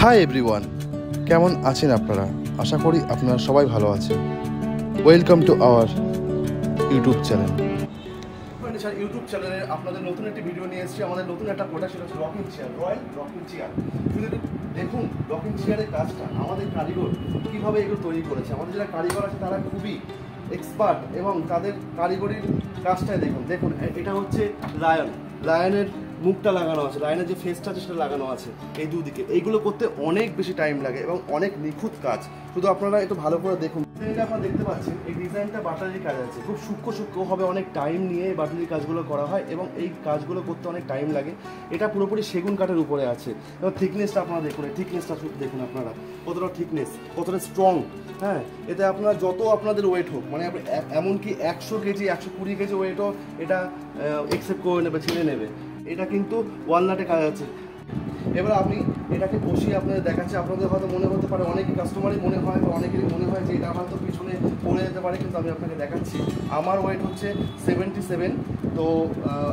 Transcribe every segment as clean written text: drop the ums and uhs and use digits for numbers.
Hi everyone, কেমন আছেন আপনারা? আশা করি আপনারা সবাই ভালো আছেন। Welcome to our YouTube channel. YouTube চ্যানেলে আপনাদের নতুন একটি ভিডিও নিয়ে এসেছি। আমাদের নতুন একটা প্রোডাক্ট, সেটা হচ্ছে rocking chair, royal rocking chair. কিন্তু দেখুন রকিং চেয়ারের কাজটা আমাদের কারিগর কীভাবে এগুলো তৈরি করেছে। আমাদের যারা কারিগর আছে তারা খুবই এক্সপার্ট এবং তাদের কারিগরির কাজটাই দেখুন এটা হচ্ছে লায়নের মুখটা লাগানো আছে, লায়নের যে ফেসটা আছে সেটা লাগানো আছে এই দুদিকে। এইগুলো করতে অনেক বেশি টাইম লাগে এবং অনেক নিখুঁত কাজ। শুধু আপনারা একটু ভালো করে দেখুন। ডিজাইনটা আপনারা দেখতে পাচ্ছেন, এই ডিজাইনটা বাটারির কাজ আছে, খুব সূক্ষ্মভাবে অনেক টাইম নিয়ে বাটারির কাজগুলো করা হয় এবং এই কাজগুলো করতে অনেক টাইম লাগে। এটা পুরোপুরি সেগুন কাঠের উপরে আছে এবং থিকনেসটা আপনারা দেখুন, এই থিকনেসটা দেখুন আপনারা কতটা থিকনেস, কতটা স্ট্রং। হ্যাঁ, এতে আপনারা যত আপনাদের ওয়েট হোক, মানে এমনকি 100 কেজি 120 কেজি ওয়েটও এটা অ্যাকসেপ্ট করে নেবে, ছেড়ে নেবে। এটা কিন্তু ওয়ালনাটে কাজ আছে। এবার আমি এটাকে বসিয়ে আপনাদের দেখাচ্ছি। আপনাদের হয়তো মনে হতে পারে, অনেক কাস্টমারই মনে হয় বা অনেকেরই মনে হয় যে এটা হয়তো পিছনে পড়ে যেতে পারে, কিন্তু আমি আপনাকে দেখাচ্ছি। আমার ওয়েট হচ্ছে 77, তো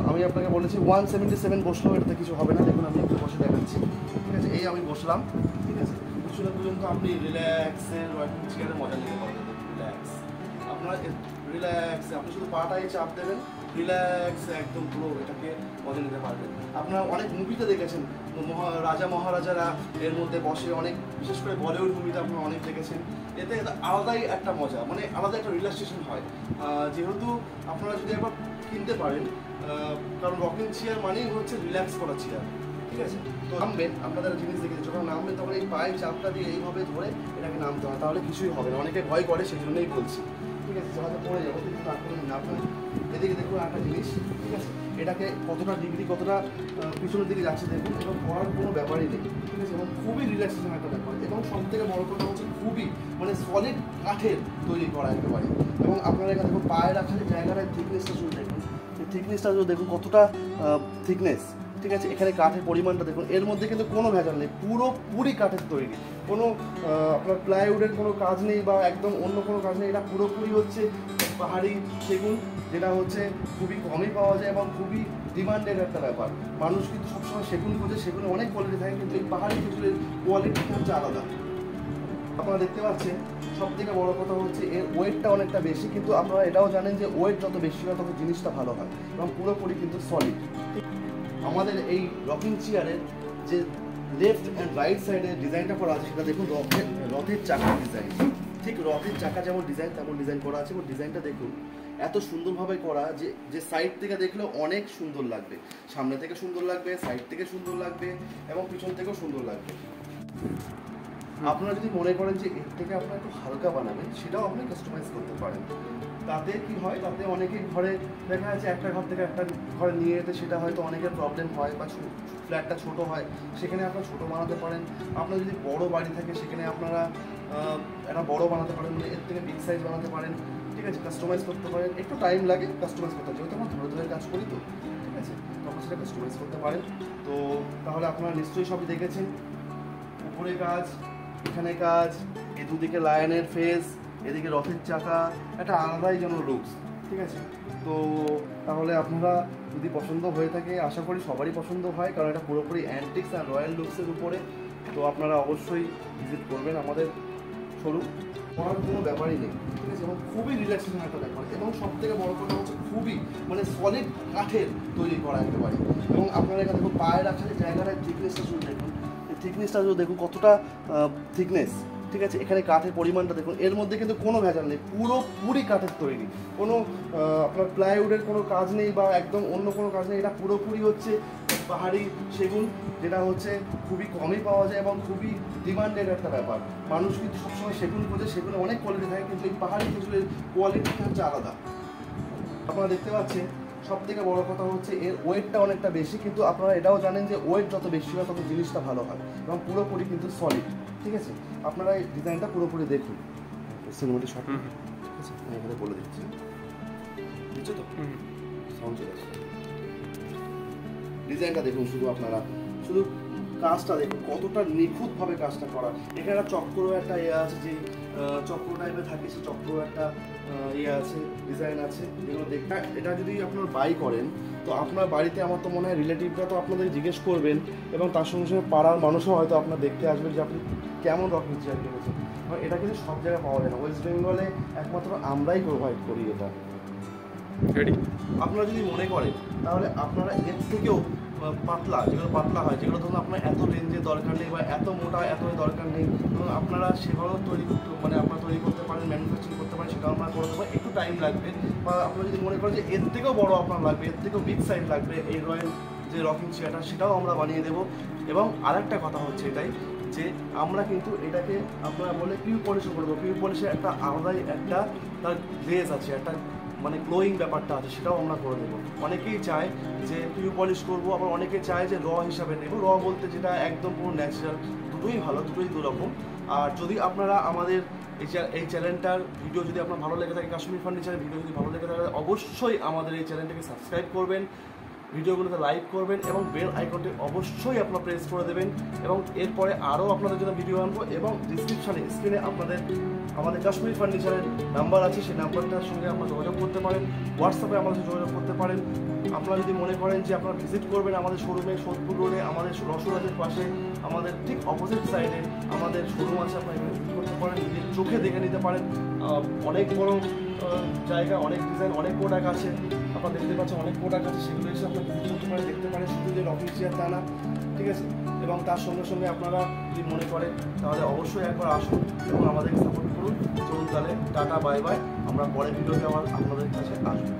আমি আপনাকে বলেছি 177 বসলেও এটাতে কিছু হবে না। দেখুন আমি একটু বসে দেখাচ্ছি, ঠিক আছে? এই আমি বসলাম, ঠিক আছে? পিছনে পর্যন্ত আপনি রিল্যাক্সে রকিং চেয়ারে মজা নিতে পারবেন। রিল্যাক্স, আপনার রিল্যাক্সে আপনি শুধু পাটাই চাপ দেবেন, রিল্যাক্স একদম পুরো এটাকে মজা নিতে পারবেন। আপনারা অনেক মুভিতে দেখেছেন রাজা মহারাজারা এর মধ্যে বসে, অনেক বিশেষ করে বলিউড মুভিতে আপনারা অনেক দেখেছেন। এতে আলাদাই একটা মজা, মানে আলাদা একটা রিল্যাক্সেশন হয়। যেহেতু আপনারা যদি একবার কিনতে পারেন, কারণ রকিং চেয়ার মানেই হচ্ছে রিল্যাক্স করা চেয়ার, ঠিক আছে? তো নামবেন, আপনাদের জিনিস দেখেছি, যখন নামবেন তখন এই পায়ের চাপটা দিয়ে এইভাবে ধরে এটাকে নামতে হয়, তাহলে কিছুই হবে না। অনেকে ভয় করে, সেই জন্যই বলছি, ঠিক আছে? হয়তো পড়ে যাবো, কিন্তু না করে না আপনার এদিকে দেখুন একটা জিনিস, ঠিক আছে? এটাকে কতটা ডিগ্রি, কতটা পিছনের দিকে যাচ্ছে দেখুন, এবং পড়ার কোনো ব্যাপারই নেই, ঠিক আছে? এবং খুবই রিল্যাক্সেশন একটা ব্যাপার, এবং সব থেকে বড় কথা হচ্ছে খুবই মানে সলিড কাঠের তৈরি করা একেবারে। এবং আপনারা এখানে দেখুন পায়ে রাখার জায়গাটায় থিকনেসটা শুধু দেখুন, এই থিকনেসটা শুধু দেখুন কতটা থিকনেস, ঠিক আছে? এখানে কাঠের পরিমাণটা দেখুন, এর মধ্যে কিন্তু কোনো ভেজাল নেই, পুরোপুরি কাঠের তৈরি, কোনো আপনার প্লাইউডের কোনো কাজ নেই বা একদম অন্য কোনো কাজ নেই। এটা পুরোপুরি হচ্ছে পাহাড়ি সেগুন, যেটা হচ্ছে খুবই কমই পাওয়া যায় এবং খুবই ডিমান্ডেড একটা ব্যাপার। মানুষ কিন্তু সবসময় সেগুন খোঁজে, সেগুনে অনেক কোয়ালিটি থাকে, কিন্তু এই পাহাড়ি সেগুনের কোয়ালিটিটা হচ্ছে আলাদা। আপনারা দেখতে পাচ্ছেন, সব থেকে বড় কথা হচ্ছে এর ওয়েটটা অনেকটা বেশি, কিন্তু আপনারা এটাও জানেন যে ওয়েট যত বেশি হয় তত জিনিসটা ভালো হয় এবং পুরোপুরি কিন্তু সলিড। আমাদের এই রকিং চেয়ারের যে লেফট অ্যান্ড রাইট সাইডে ডিজাইনটা করা আছে সেটা দেখুন, রথের চাকার ডিজাইন। ঠিক রথের চাকা যেমন ডিজাইন তেমন ডিজাইন করা আছে, এবং ডিজাইনটা দেখুন এত সুন্দরভাবে করা যে সাইড থেকে দেখলেও অনেক সুন্দর লাগবে, সামনে থেকে সুন্দর লাগবে, সাইড থেকে সুন্দর লাগবে এবং পিছন থেকেও সুন্দর লাগবে। আপনারা যদি মনে করেন যে এর থেকে আপনারা একটু হালকা বানাবেন, সেটাও আপনি কাস্টমাইজ করতে পারেন। তাতে কি হয়, তাতে অনেকেই ঘরে দেখা যাচ্ছে একটা ঘর থেকে একটা ঘরে নিয়ে যেতে সেটা হয়তো অনেকের প্রবলেম হয়, বা ফ্ল্যাটটা ছোট হয়, সেখানে আপনারা ছোটো বানাতে পারেন। আপনার যদি বড় বাড়ি থাকে সেখানে আপনারা একটা বড় বানাতে পারেন, মানে এর থেকে বিগ সাইজ বানাতে পারেন, ঠিক আছে? কাস্টমাইজ করতে পারেন, একটু টাইম লাগে কাস্টমাইজ করতে, যেহেতু আমরা ধরে কাজ করি, তো ঠিক আছে, তখন সেটা কাস্টমাইজ করতে পারেন। তো তাহলে আপনারা নিশ্চয়ই সবই দেখেছেন, উপরে কাজ, এখানে কাজ, এই দুদিকে লায়নের ফেস, এদিকে রথের চাকা, একটা আলাদাই যেন লুকস, ঠিক আছে? তো তাহলে আপনারা যদি পছন্দ হয়ে থাকে, আশা করি সবারই পছন্দ হয়, কারণ এটা পুরোপুরি অ্যান্টিক্স আর রয়্যাল লুকসের উপরে। তো আপনারা অবশ্যই ভিজিট করবেন আমাদের শোরুম, করার কোনো ব্যাপারই নেই, ঠিক আছে? এবং খুবই রিল্যাক্সেশন একটা ব্যাপার, এবং সব থেকে বড় কথা হচ্ছে খুবই মানে সলিড কাঠের তৈরি করা একেবারে। এবং আপনারা এখানে দেখুন পায়ে রাখার জায়গাটায় থিকনেসটা শুধু দেখুন, থিকনেসটা শুধু দেখুন কতটা থিকনেস, ঠিক আছে? এখানে কাঠের পরিমাণটা দেখুন, এর মধ্যে কিন্তু কোনো ভেজাল নেই, পুরোপুরি কাঠের তৈরি, কোনো আপনার প্লাইউডের কোনো কাজ নেই বা একদম অন্য কোনো কাজ নেই। এটা পুরোপুরি হচ্ছে পাহাড়ি সেগুন, যেটা হচ্ছে খুবই কমই পাওয়া যায় এবং খুবই ডিমান্ডেড একটা ব্যাপার। মানুষ কিন্তু সবসময় সেগুন খোঁজে, সেগুনে অনেক কোয়ালিটি থাকে, কিন্তু এই পাহাড়ি সেগুনের কোয়ালিটিটা হচ্ছে আলাদা। আপনারা দেখতে পাচ্ছেন, সব থেকে বড় কথা হচ্ছে এর ওয়েটটা অনেকটা বেশি, কিন্তু আপনারা এটাও জানেন যে ওয়েট যত বেশি হয় তত জিনিসটা ভালো হয় এবং পুরোপুরি কিন্তু সলিড, ঠিক আছে? আপনারা এই ডিজাইনটা পুরোপুরি দেখুন, সিনেমাটিক শট, ঠিক আছে? আমি এখানে বলে দিচ্ছি, বুঝছো তো? সাউন্ড চলে আসছে। ডিজাইনটা দেখুন, আপনারা শুধু কাজটা দেখুন কতটা নিখুঁতভাবে কাজটা করা। এখানে একটা চক্র একটা আছে, যে চক্র টাইপের থাকে, সেই চক্র একটা আছে, ডিজাইন আছে, যেগুলো দেখতে। এটা যদি আপনার বাই করেন তো তো আপনার বাড়িতে আমার তো মনে হয় রিলেটিভরা তো আপনাদের জিজ্ঞেস করবেন, এবং তার সঙ্গে সঙ্গে পাড়ার মানুষও হয়তো আপনার দেখতে আসবেন যে আপনি কেমন রকিং চেয়ার কিনেছেন। এটা কিন্তু সব জায়গায় পাওয়া যায় না, ওয়েস্ট বেঙ্গলে একমাত্র আমরাই প্রোভাইড করি এটা। আপনারা যদি মনে করেন তাহলে আপনারা এর থেকেও পাতলা, যেগুলো পাতলা হয়, যেগুলো ধরুন আপনার এত রেঞ্জের দরকার নেই বা এত মোটা এত দরকার নেই, ধরুন আপনারা সেভাবেও তৈরি আপনারা তৈরি করতে পারেন, ম্যানুফ্যাকচারিং করতে পারেন, সেটাও আমরা করে দেবো। একটু টাইম লাগবে, বা আপনারা যদি মনে করেন যে এর থেকেও বড় আপনার লাগবে, এর থেকেও বিগ সাইজ লাগবে এই রয়্যাল যে রকিং চেয়ারটা, সেটাও আমরা বানিয়ে দেবো। এবং আরেকটা কথা হচ্ছে এটাই যে আমরা কিন্তু এটাকে আপনারা বলে পিউ পলিশও করবো। পিউ পলিশের একটা আলাদাই একটা তার গ্লেজ আছে, একটা মানে গ্লোয়িং ব্যাপারটা আছে, সেটাও আমরা করে দেবো। অনেকেই চায় যে পিউ পলিশ করবো, আবার অনেকে চায় যে র হিসাবে নেবো। র বলতে যেটা একদম পুরো ন্যাচারাল, দুটোই ভালো, দুটোই দুরকম। আর যদি আপনারা আমাদের এই চ্যানেলটার ভিডিও যদি আপনার ভালো লেগে থাকে, কাশ্মীর ফার্নিচারের ভিডিও যদি ভালো লেগে থাকে, অবশ্যই আমাদের এই চ্যানেলটাকে সাবস্ক্রাইব করবেন, ভিডিওগুলোতে লাইক করবেন এবং বেল আইকনটি অবশ্যই আপনারা প্রেস করে দেবেন। এবং এরপরে আরও আপনাদের জন্য ভিডিও আনবো, এবং ডিসক্রিপশানে স্ক্রিনে আমাদের কাশ্মীর ফার্নিচারের নাম্বার আছে, সেই নাম্বারটার সঙ্গে আপনারা যোগাযোগ করতে পারেন, হোয়াটসঅ্যাপে আমাদের যোগাযোগ করতে পারেন। আপনারা যদি মনে করেন যে আপনারা ভিজিট করবেন আমাদের শোরুমে, সোদপুর রোডে আমাদের রসরাজের পাশে, আমাদের ঠিক অপোজিট সাইডে আমাদের শোরুম আছে, আপনারা ভিজিট করতে পারেন, নিজের চোখে দেখে নিতে পারেন। অনেক বড় জায়গা, অনেক ডিজাইন, অনেক প্রোডাক্ট আছে, আপনারা দেখতে পাচ্ছেন অনেক প্রোডাক্ট আছে, সেগুলো এসে আপনারা ভিজিট করতে পারেন, দেখতে পারেন, শুধু যে রকিং চেয়ার তা না, ঠিক আছে। এবং তার সঙ্গে সঙ্গে আপনারা যদি মনে করেন তাহলে অবশ্যই একবার আসুন এবং আমাদেরকে সাপোর্ট করুন। চলুন তাহলে টাটা, বাই বাই, আমরা পরের ভিডিওতে আবার আপনাদের কাছে আসবো।